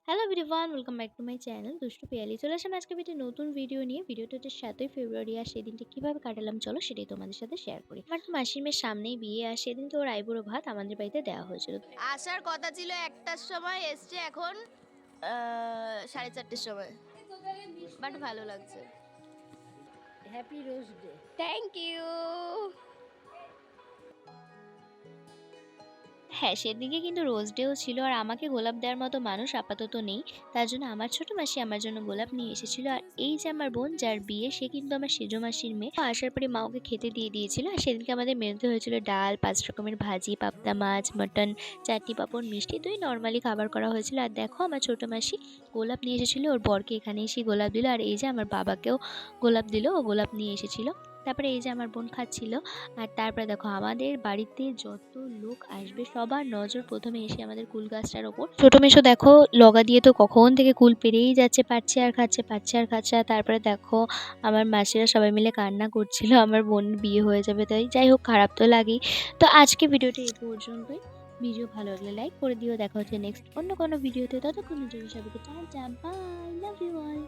Hello everyone, welcome back to my channel দুষ্টু পিয়ালি। চলে আসলাম আজকে একটা নতুন ভিডিও নিয়ে। ভিডিওটা হচ্ছে 7ই ফেব্রুয়ারি, আর সেদিনটা কীভাবে কাটালাম চলো সেটাই তোমাদের সাথে শেয়ার করি। আমার তো মাসির মেয়ের সামনেই বিয়ে, আর সেদিন তো ওর আইবুড়ো ভাত আমাদের বাড়িতে দেওয়া হয়েছিল। আসার কথা ছিল ১টার সময়, এসছে এখন ৪:৩০ সময়। বাট ভালো লাগছে। Happy rose day. Thank you. হ্যাঁ, সেদিকে কিন্তু রোজ ডেও ছিল, আর আমাকে গোলাপ দেওয়ার মতো মানুষ আপাতত নেই। তার জন্য আমার ছোট মাসি আমার জন্য গোলাপ নিয়ে এসেছিল। আর এই যে আমার বোন যার বিয়ে, সে কিন্তু আমার সেজ মাসির মেয়ে। ও আসার পরে মা ওকে খেতে দিয়ে দিয়েছিল। আর সেদিনকে আমাদের মেনুতে হয়েছিল ডাল, ৫ রকমের ভাজি, পাবদা মাছ, মাটন, চাটনি, পাঁপড়, মিষ্টি দই, নর্মালি খাবার করা হয়েছিল। আর দেখো আমার ছোট মাসি গোলাপ নিয়ে এসেছিল, ওর বরকে এখানে এসে গোলাপ দিল। আর এই যে আমার বাবাকেও গোলাপ দিল, ও গোলাপ নিয়ে এসেছিল। তারপরে এই যে আমার বোন খাচ্ছিল। আর তারপরে দেখো আমাদের বাড়িতে যত লোক আসবে সবার নজর প্রথমে এসে আমাদের কুল গাছটার ওপর। ছোট মেশো দেখো লগা দিয়ে তো কখন থেকে কুল পেরেই যাচ্ছে, পাচ্ছে আর খাচ্ছে, পাচ্ছে আর খাচ্ছে। আর তারপরে দেখো আমার মাসিরা সবাই মিলে কান্না করছিল, আমার বোনের বিয়ে হয়ে যাবে তাই। যাই হোক, খারাপ তো লাগেই। তো আজকে ভিডিওটা এই পর্যন্তই। ভিডিও ভালো লাগলে লাইক করে দিও। দেখা হচ্ছে নেক্সট অন্য কোনো ভিডিওতে। ততক্ষণের জন্য সবাইকে টাটা, বাই, লাভ ইউ অল।